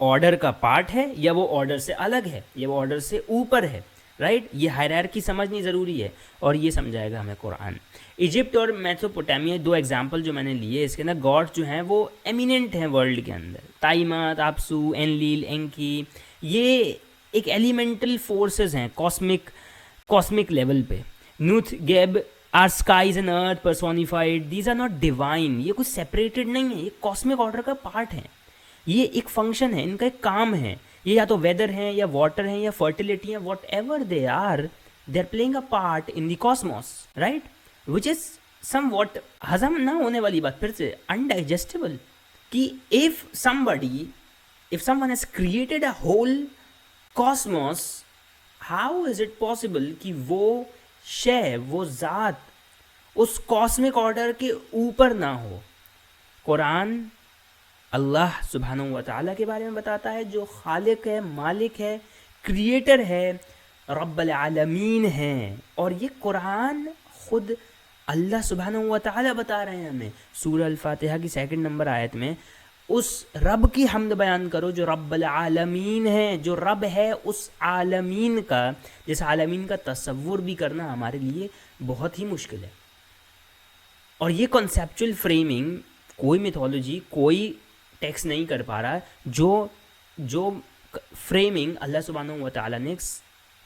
Order का part है या वो ऑर्डर से अलग है या वो ऑर्डर से ऊपर है, राइट। ये हायरार्की समझनी ज़रूरी है और ये समझाएगा हमें कुरान। इजिप्ट और मेसोपोटामिया 2 एग्जाम्पल जो मैंने लिए, इसके अंदर गॉड जो हैं वो एमिनेंट हैं वर्ल्ड के अंदर। ताइमत, आपसू, एनलील, एंकी, ये एक एलिमेंटल फोर्सेस हैं कॉस्मिक लेवल पे। Nut, Geb are skies and earth personified, these are not divine. ये कुछ सेपरेटेड नहीं है, ये कॉस्मिक ऑर्डर का पार्ट है, ये एक फंक्शन है, इनका एक काम है। ये या तो वेदर है या वाटर है या फर्टिलिटी है, whatever they are playing a part in the cosmos, right, which is somewhat हजम ना होने वाली बात, फिर से अनडाइजेस्टेबल, कि if someone has created a whole cosmos, how is it possible कि वो शय, वो ज़ात उस कॉस्मिक ऑर्डर के ऊपर ना हो। कुरान अल्लाह सुब्हानहू व तआला के बारे में बताता है जो खालिक है, मालिक है, क्रिएटर है, रब्बल आलमीन है। और ये कुरान खुद अल्लाह सुब्हानहू व तआला बता रहे हैं हमें। सूरह अल फातिहा की 2 नंबर आयत में उस रब की हम्द बयान करो जो रब्बल आलमीन है, जो रब है उस आलमीन का, जिस आलमीन का तसव्वुर भी करना हमारे लिए बहुत ही मुश्किल है। और ये कॉन्सेप्चुअल फ्रेमिंग कोई मिथोलॉजी, कोई टेक्स्ट नहीं कर पा रहा, जो फ्रेमिंग अल्लाह सुब्हानहू व तआला ने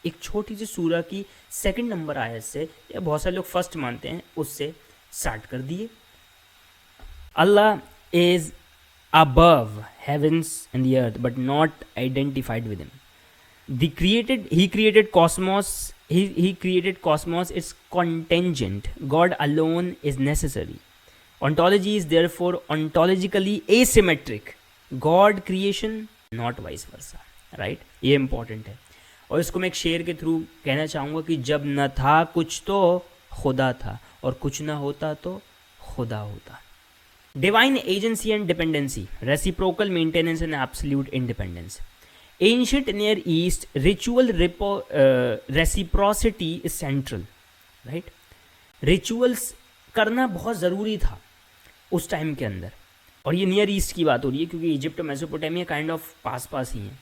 एक छोटी सी सूरह की 2 नंबर आयत से, या बहुत सारे लोग फर्स्ट मानते हैं, उससे स्टार्ट कर दिए। अल्लाह is above heavens and the earth but not identified with him. He created cosmos. He created cosmos is contingent. God alone is necessary. Ontology is therefore ontologically asymmetric. God creation, not vice versa. Right? ये important है। और इसको मैं एक शेर के through कहना चाहूँगा कि जब न था कुछ तो खुदा था, और कुछ ना होता तो खुदा होता। Divine agency and dependency, reciprocal maintenance and absolute independence. Ancient Near East ritual reciprocity is central, right? Rituals करना बहुत ज़रूरी था उस टाइम के अंदर, और ये नियर ईस्ट की बात हो रही है क्योंकि इजिप्ट और मेसोपोटामिया काइंड ऑफ पास ही हैं।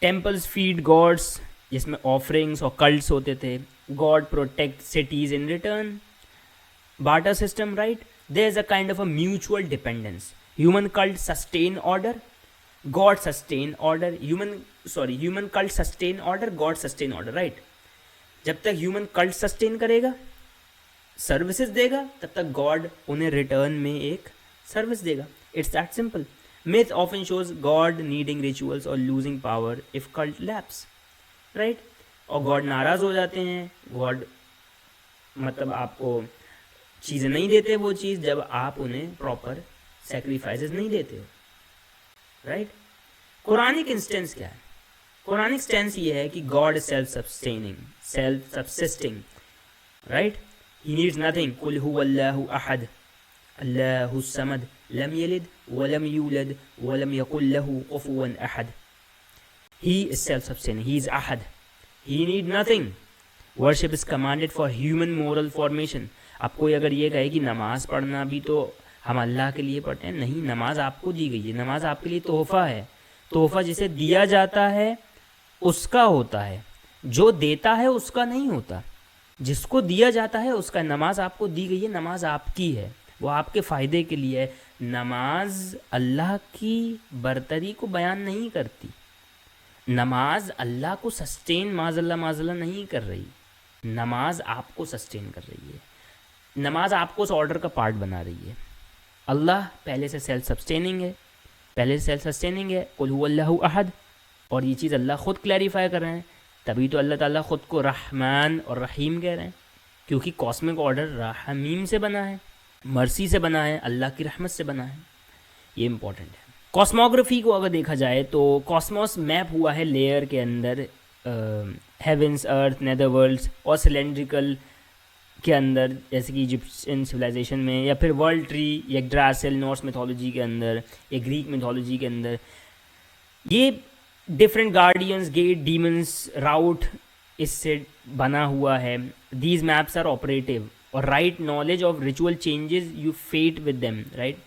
टेम्पल्स फीड गॉड्स, जिसमें ऑफरिंग्स और कल्ट्स होते थे। God protect cities in return. Barter system, right? There is a kind of a mutual dependence. Human cult sustain order, God sustain order. Human cult sustain order, God sustain order, right? जब तक human cult sustain करेगा, services देगा, तब तक God उन्हें return में एक service देगा। It's that simple. Myth often shows God needing rituals or losing power if cult lapse, right? और God नाराज़ हो जाते हैं, God मतलब आपको चीज़ें नहीं देते वो चीज़ जब आप उन्हें प्रॉपर सेक्रीफाइसेस नहीं देते हो, राइट? कुरानिक इंस्टेंस क्या है? कुरानिक स्टेंस ये है कि God is self subsisting, right? He needs nothing. कुल हुवल्लाहु अहद अल्लाहु समद लम यलिद वलम यूलद वलम यकुल लहु कुफुवन अहद। He is self subsisting, he is अहद, he need nothing. Worship is commanded for human moral formation. अब कोई अगर ये कहे कि नमाज़ पढ़ना भी तो हम अल्लाह के लिए पढ़ते हैं, नहीं, नमाज आपको दी गई है, नमाज आपके लिए तोहफ़ा है। तोहफ़ा जिसे दिया जाता है उसका होता है, जो देता है उसका नहीं होता। जिसको दिया जाता है उसका। नमाज आपको दी गई है, नमाज आपकी है, वो आपके फ़ायदे के लिए है। नमाज अल्लाह की बरतरी को बयान नहीं करती। नमाज अल्लाह को सस्टेन माज़ल्ला नहीं कर रही, नमाज आपको सस्टेन कर रही है। नमाज आपको उस ऑर्डर का पार्ट बना रही है। अल्लाह पहले से सेल्फ सस्टेनिंग है, कुल हुवल्लाहु अहद, और ये चीज़ अल्लाह ख़ुद क्लैरिफाई कर रहे हैं। तभी तो अल्लाह ताला ख़ुद को रहमान और रहीम कह रहे हैं, क्योंकि कॉस्मिक ऑर्डर रहमीम से बना है, मर्सी से बना है, अल्लाह की रहमत से बना है। ये इंपॉर्टेंट है। कॉस्मोग्राफी को अगर देखा जाए तो कॉस्मोस मैप हुआ है लेयर के अंदर, हेवेंस, अर्थ, नेदरवर्ल्ड्स और सिलेंड्रिकल के अंदर, जैसे कि इजिप्शियन सिविलाइजेशन में, या फिर वर्ल्ड ट्री, या ड्रासल नॉर्स मिथोलॉजी के अंदर, या ग्रीक मिथोलॉजी के अंदर। ये different guardians, gate, demons, route इससे बना हुआ है। दीज मैप्स आर ऑपरेटिव और right knowledge of ritual changes you fate with them, right?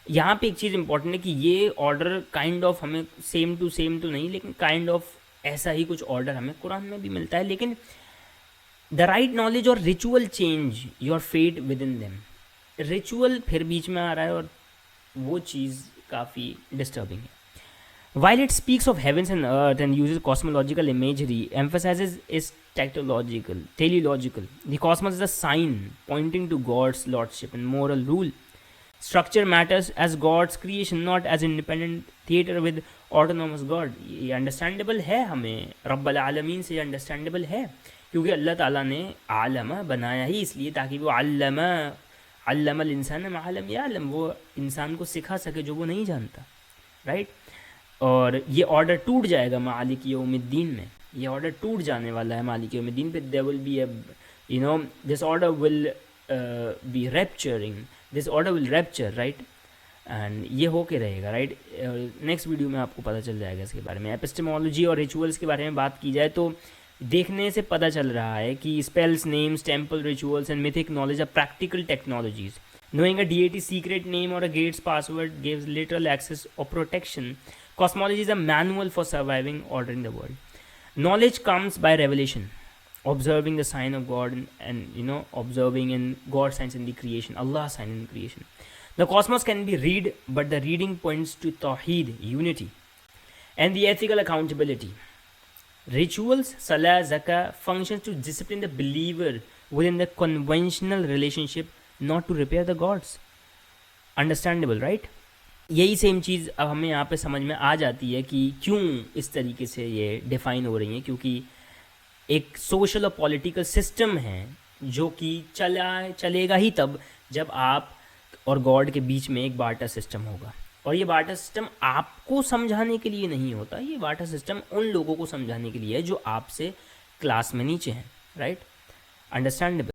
यहाँ पे एक चीज़ इंपॉर्टेंट है कि ये ऑर्डर काइंड ऑफ हमें सेम टू सेम तो नहीं, लेकिन काइंड ऑफ ऐसा ही कुछ ऑर्डर हमें कुरान में भी मिलता है, लेकिन द राइट नॉलेज और ritual change your fate within them. Ritual फिर बीच में आ रहा है और वो चीज़ काफ़ी डिस्टर्बिंग है। While it speaks of heavens and earth and uses cosmological imagery, emphasizes is teleological. The cosmos is a sign pointing to God's lordship and moral rule. Structure matters as God's creation, not as independent theater with autonomous God. ये understandable है हमें, rubble आलमीन से understandable है, क्योंकि अल्लाह ताला ने आलम बनाया ही इसलिए ताकि वो अल्लमल इंसान मालम यालम, वो इंसान को सिखा सके जो वो नहीं जानता, राइट। और ये ऑर्डर टूट जाएगा मालिक यौमिद्दीन में, ये ऑर्डर टूट जाने वाला है मालिक यौमिद्दीन पे। There will be a disorder will be rapturing, disorder will rapture, right, and ये होके रहेगा, राइट। नेक्स्ट वीडियो में आपको पता चल जाएगा इसके बारे में। एपिस्टेमोलॉजी और रिचुअल्स के बारे में बात की जाए तो देखने से पता चल रहा है कि spells, names, temple rituals and mythic knowledge are practical technologies. Knowing a deity's secret name or a gate's password gives literal access or protection. Cosmology is a manual for surviving order in the world. Knowledge comes by revelation, observing the sign of God and observing in God's signs in the creation, Allah's sign in the creation. The cosmos can be read, but the reading points to Tawheed, unity, and the ethical accountability. Rituals, salah, zakah, functions to discipline the believer within the conventional relationship, not to repair the gods. Understandable, right? यही same चीज़ अब हमें यहाँ पे समझ में आ जाती है कि क्यों इस तरीके से ये डिफ़ाइन हो रही हैं, क्योंकि एक सोशल और पॉलिटिकल सिस्टम है जो कि चलेगा ही तब जब आप और गॉड के बीच में एक बार्टर सिस्टम होगा। और ये बार्टर सिस्टम आपको समझाने के लिए नहीं होता, ये बार्टर सिस्टम उन लोगों को समझाने के लिए है जो आपसे क्लास में नीचे हैं, राइट। अंडरस्टैंडेबल।